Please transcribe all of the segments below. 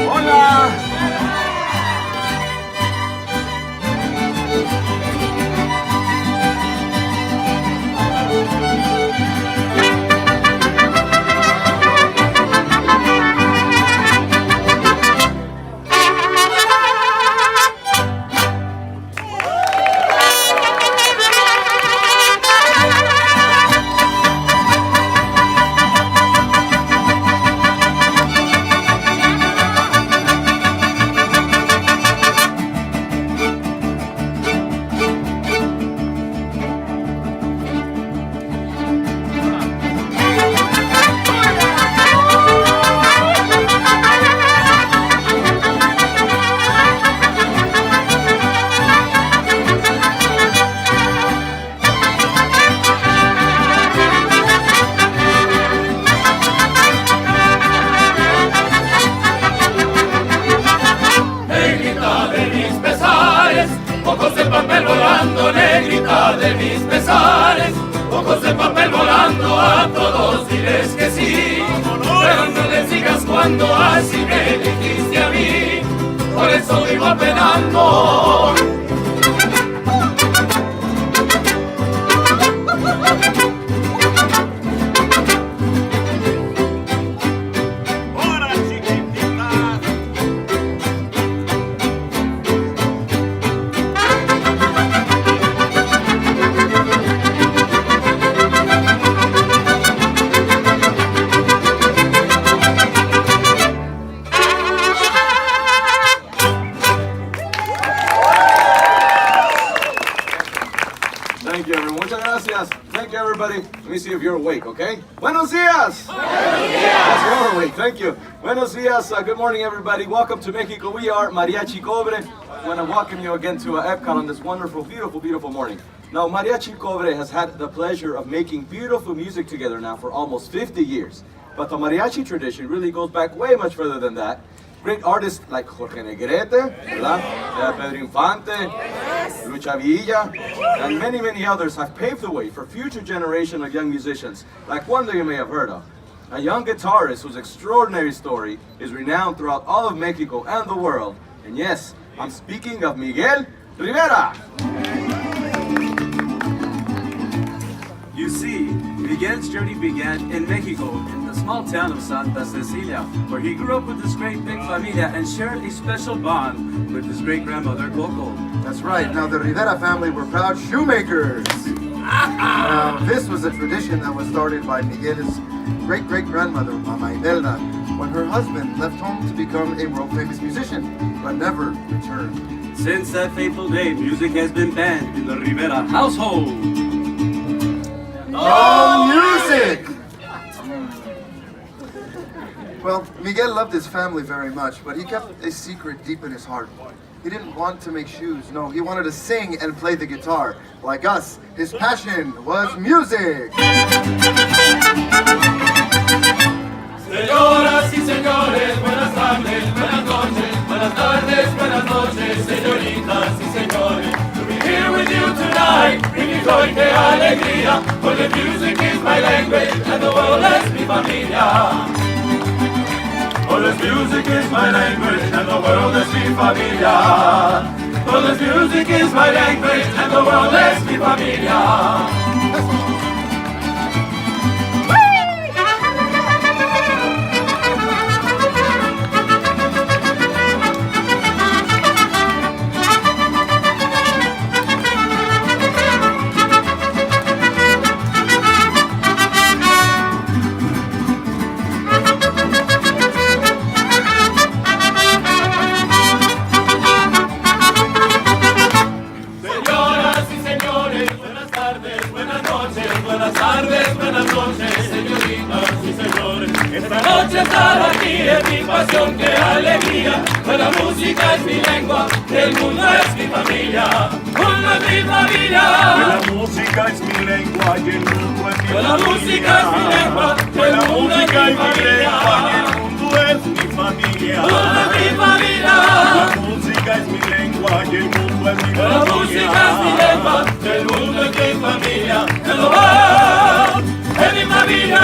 Hola. Negrita de mis pesares, ojos de papel volando, a todos diles que sí, pero no les digas cuando así me dijiste a mí, por eso vivo penando. Thank you, everybody. Let me see if you're awake, okay? Buenos dias! Buenos dias! Yes, you're awake. Thank you. Buenos dias. Good morning, everybody. Welcome to Mexico. We are Mariachi Cobre. I want to welcome you again to Epcot on this wonderful, beautiful, beautiful morning. Now, Mariachi Cobre has had the pleasure of making beautiful music together now for almost 50 years. But the mariachi tradition really goes back way much further than that. Great artists like Jorge Negrete, ¿verdad? Pedro Infante, Lucha Villa, and many, many others have paved the way for future generation of young musicians, like one that you may have heard of. A young guitarist whose extraordinary story is renowned throughout all of Mexico and the world. And yes, I'm speaking of Miguel Rivera. You see, Miguel's journey began in Mexico, in the small town of Santa Cecilia, where he grew up with his great big familia and shared a special bond with his great-grandmother, Coco. That's right. Now, the Rivera family were proud shoemakers. Now, this was a tradition that was started by Miguel's great-great-grandmother, Mama Imelda, when her husband left home to become a world-famous musician, but never returned. Since that fateful day, music has been banned in the Rivera household. No music! Well, Miguel loved his family very much, but he kept a secret deep in his heart. He didn't want to make shoes, no, he wanted to sing and play the guitar. Like us, his passion was music! Señoras y señores, buenas tardes, buenas noches, buenas tardes, buenas noches, señoritas y señores. To be here with you tonight, bringing joy que alegría, for the music is my language and the world es mi familia. For the music is my language and the world es mi familia. For the music is my language and the world es mi familia. Estar aquí es mi pasión, qué alegría, pues la música es mi lengua, el mundo es mi familia, mundo es mi familia. La música es mi lengua y el mundo es mi familia. La música es mi lengua, el mundo es mi familia. forma, el mundo es mi familia, el hogar es mi familia.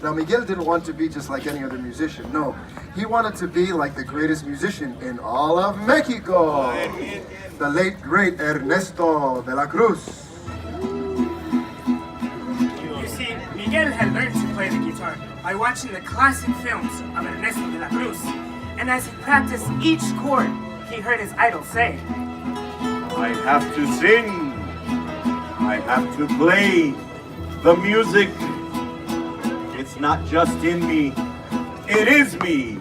Now, Miguel didn't want to be just like any other musician. No, he wanted to be like the greatest musician in all of Mexico, the late, great Ernesto de la Cruz. You see, Miguel had learned to play the guitar by watching the classic films of Ernesto de la Cruz. And as he practiced each chord, he heard his idol say, I have to sing. I have to play the music. It's not just in me, it is me.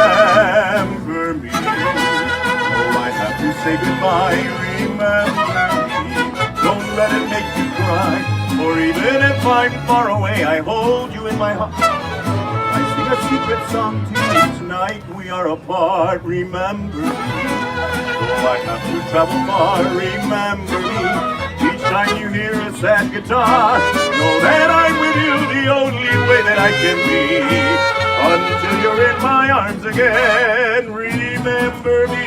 Remember me. Oh, I have to say goodbye. Remember me. Don't let it make you cry. For even if I'm far away, I hold you in my heart. I sing a secret song to you tonight. We are apart. Remember me. Oh, I have to travel far. Remember me. Each time you hear a sad guitar, know that I'm with you the only way that I can be. Until you're in my arms again, remember me.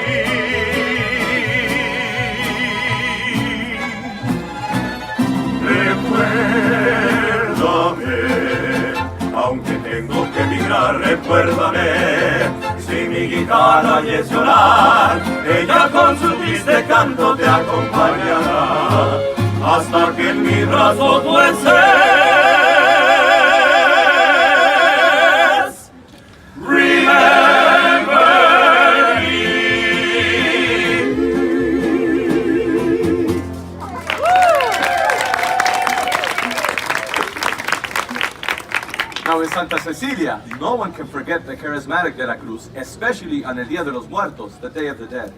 Recuérdame, aunque tengo que emigrar, recuérdame. Si mi guitarra oyes llorar, ella con su triste canto te acompañará hasta que en mi brazo tú estés. Remember me. Now in Santa Cecilia, no one can forget the charismatic de la Cruz, especially on el Dia de los Muertos, the Day of the Dead.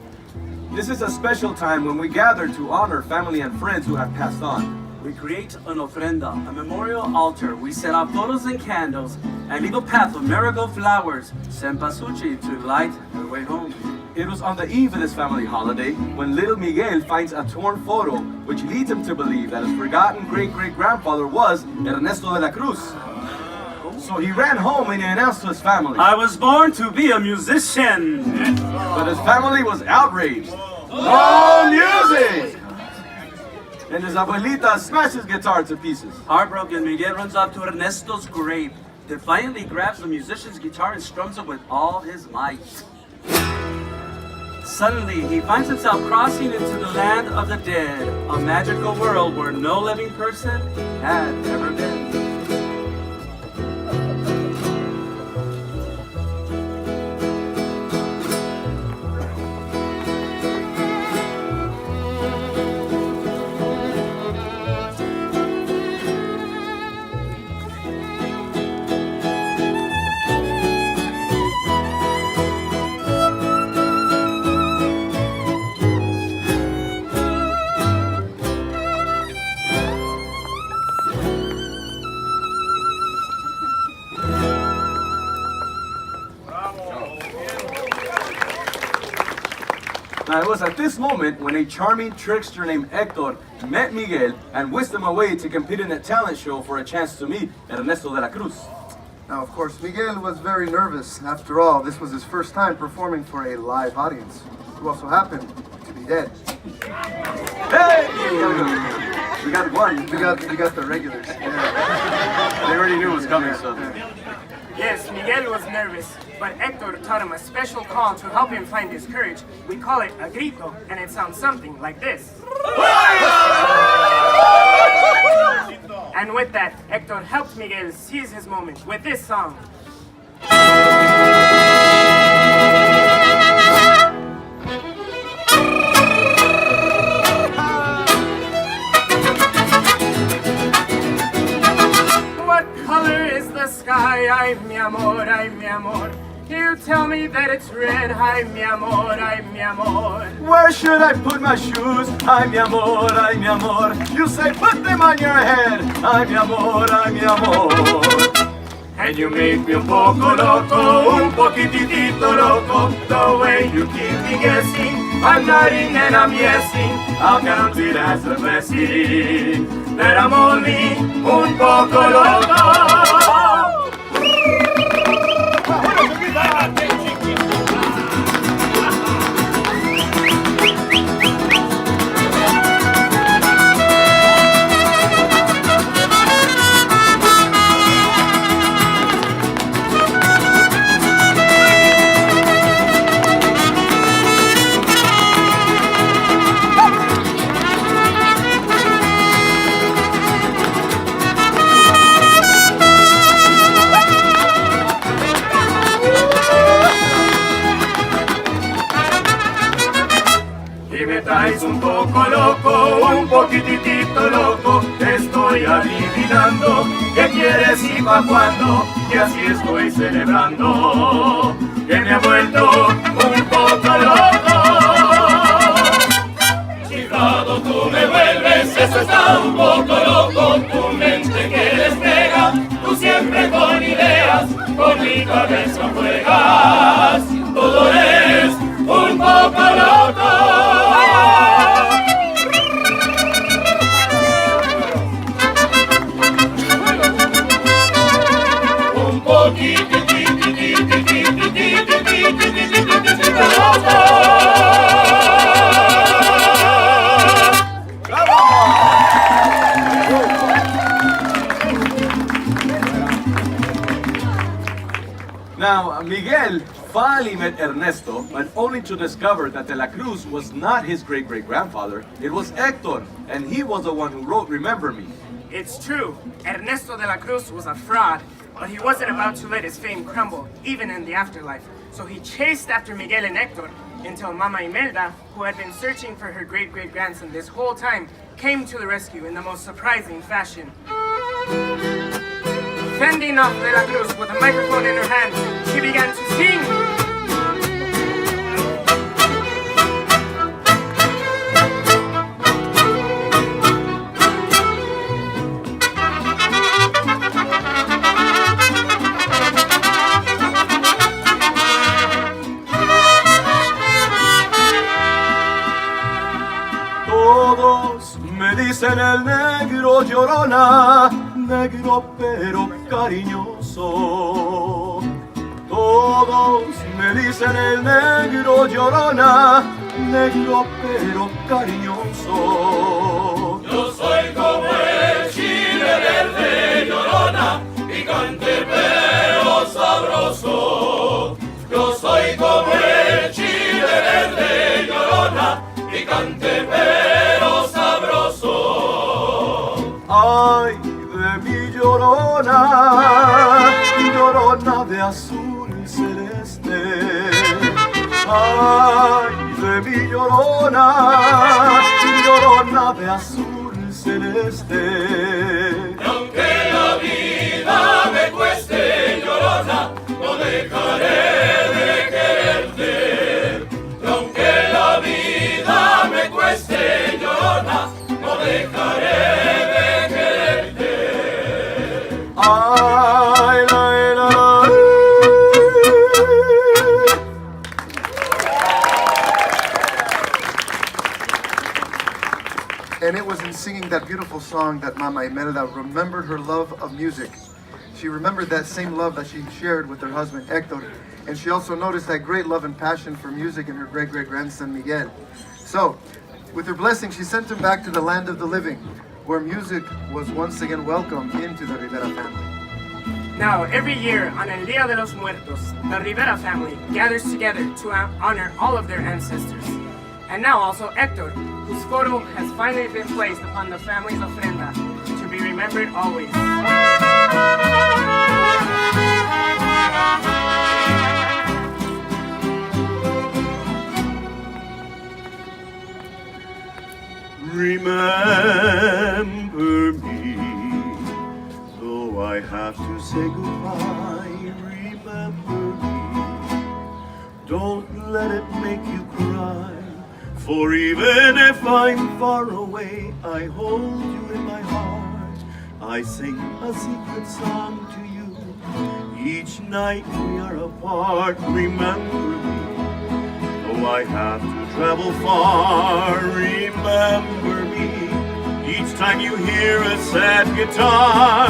This is a special time when we gather to honor family and friends who have passed on. We create an ofrenda, a memorial altar. We set out photos and candles and leave a path of marigold flowers, cempasúchil, to light the way home. It was on the eve of this family holiday when little Miguel finds a torn photo which leads him to believe that his forgotten great-great-grandfather was Ernesto de la Cruz. So he ran home and he announced to his family. I was born to be a musician. But his family was outraged. No music! And his abuelita smashed his guitar to pieces. Heartbroken, Miguel runs up to Ernesto's grave, defiantly grabs the musician's guitar and strums it with all his might. Suddenly, he finds himself crossing into the land of the dead, a magical world where no living person had ever been. Now it was at this moment when a charming trickster named Hector met Miguel and whisked him away to compete in a talent show for a chance to meet Ernesto de la Cruz. Now, of course, Miguel was very nervous. After all, this was his first time performing for a live audience, who also happened to be dead. Hey! We got one. We got the regulars. Yeah. They already knew it was coming, so. yes, Miguel was nervous, but Hector taught him a special call to help him find his courage. We call it a grito, and it sounds something like this. And with that, Hector helped Miguel seize his moment with this song. What color is the sky? Ay, mi amor, ay, mi amor. You tell me that it's red. Ay, mi amor, ay, mi amor. Where should I put my shoes? Ay, mi amor, ay, mi amor. You say put them on your head. Ay, mi amor, ay, mi amor. And you make me un poco loco, un poquitito loco. The way you keep me guessing, I'm nodding and I'm yesing, I'll count it as a blessing that I'm only un poco loco. Traes un poco loco, un poquitito loco, te estoy adivinando qué quieres y pa' cuándo, y así estoy celebrando que me ha vuelto un poco loco. Chiflado tú me vuelves, eso está un poco loco, tu mente que despega, tú siempre con ideas, con mi cabeza juegas, todo es un poco loco. Now, Miguel finally met Ernesto, but only to discover that De la Cruz was not his great-great-grandfather. It was Hector, and he was the one who wrote Remember Me. It's true, Ernesto de la Cruz was a fraud, but he wasn't about to let his fame crumble, even in the afterlife. So he chased after Miguel and Hector until Mama Imelda, who had been searching for her great-great-grandson this whole time, came to the rescue in the most surprising fashion. Fending off De la Cruz with a microphone in her hand, she began to sing. Todos me dicen el negro llorona, negro pero cariñoso. Todos me dicen el negro llorona, negro pero cariñoso. Yo soy como el chile verde llorona, picante pero sabroso. Yo soy como el chile verde llorona, picante pero sabroso. Ay de mi llorona, llorona de azul celeste. Ay de mi llorona, llorona de azul celeste. Y aunque la vida me cueste llorona, no dejaré de quererte. Y aunque la vida me cueste llorona, no dejaré de quererte. Ay, la, la, la. And it was in singing that beautiful song that Mama Imelda remembered her love of music. She remembered that same love that she shared with her husband Hector, and she also noticed that great love and passion for music in her great-great-grandson Miguel. So, with her blessing, she sent him back to the land of the living, where music was once again welcomed into the Rivera family. Now, every year on El Día de los Muertos, the Rivera family gathers together to honor all of their ancestors. And now also Hector, whose photo has finally been placed upon the family's ofrenda to be remembered always. Remember me, though I have to say goodbye. Remember me, don't let it make you cry. For even if I'm far away, I hold you in my heart. I sing a secret song to you. Each night we are apart. Remember me, though I have to travel far, remember me. Each time you hear a sad guitar,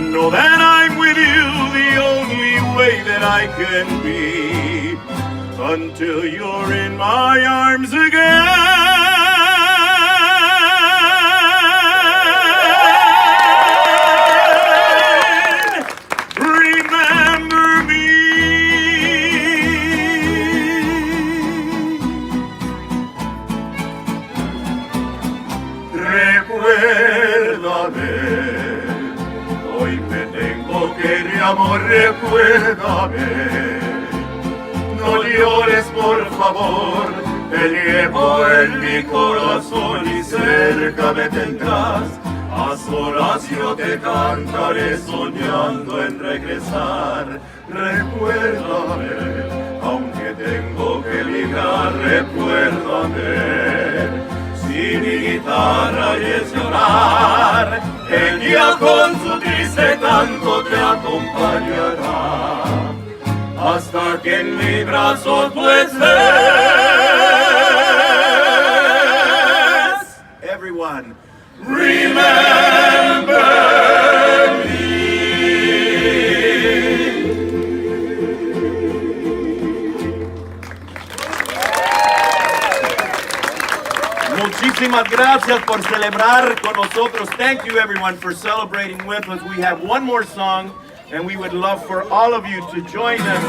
know that I'm with you the only way that I can be, until you're in my arms again. Remember me. Recuérdame, hoy me tengo que ir, amor, recuérdame. No llores, por favor, te llevo en mi corazón y cerca me tendrás. A solas yo te cantaré soñando en regresar. Recuérdame, aunque tengo que ligar, recuérdame. Si mi guitarra es llorar, ella con su triste canto te acompañará, hasta que en mi brazo tú estés. Everyone, remember me. Muchísimas gracias por celebrar con nosotros. Thank you everyone for celebrating with us. We have one more song and we would love for all of you to join us.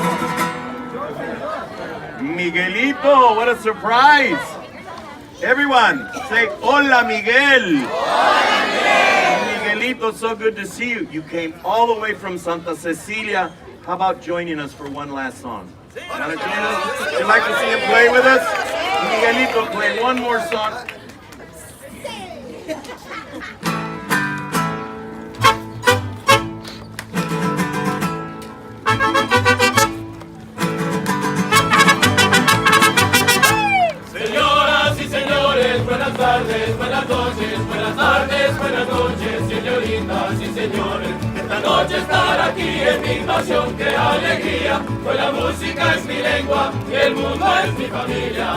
Miguelito, what a surprise. Everyone, say hola Miguel. Hola Miguel. Miguelito, so good to see you. You came all the way from Santa Cecilia. How about joining us for one last song? Want to join us? Would you like to see him play with us? Miguelito, play one more song. Señoras y señores, buenas tardes, buenas noches, buenas tardes, buenas noches, señoritas y señores. Esta noche estar aquí es mi pasión, qué alegría, pues la música es mi lengua y el mundo es mi familia.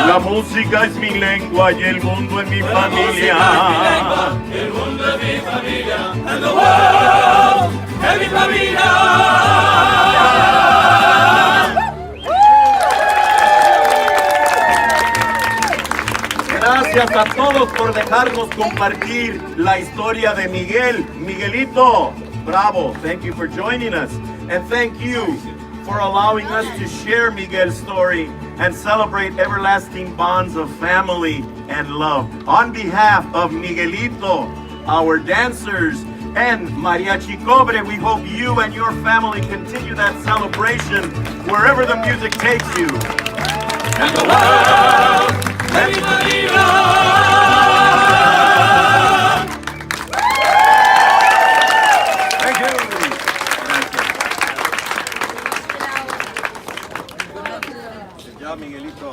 La música es mi lengua y el mundo es mi familia. El mundo es mi familia. And the world es mi familia. Gracias a todos por dejarnos compartir la historia de Miguel. Miguelito, bravo. Thank you for joining us. And thank you for allowing us to share Miguel's story and celebrate everlasting bonds of family and love. On behalf of Miguelito, our dancers, and Mariachi Cobre, we hope you and your family continue that celebration wherever the music takes you. And the world es mi familia. Thank you. Good job, Miguelito.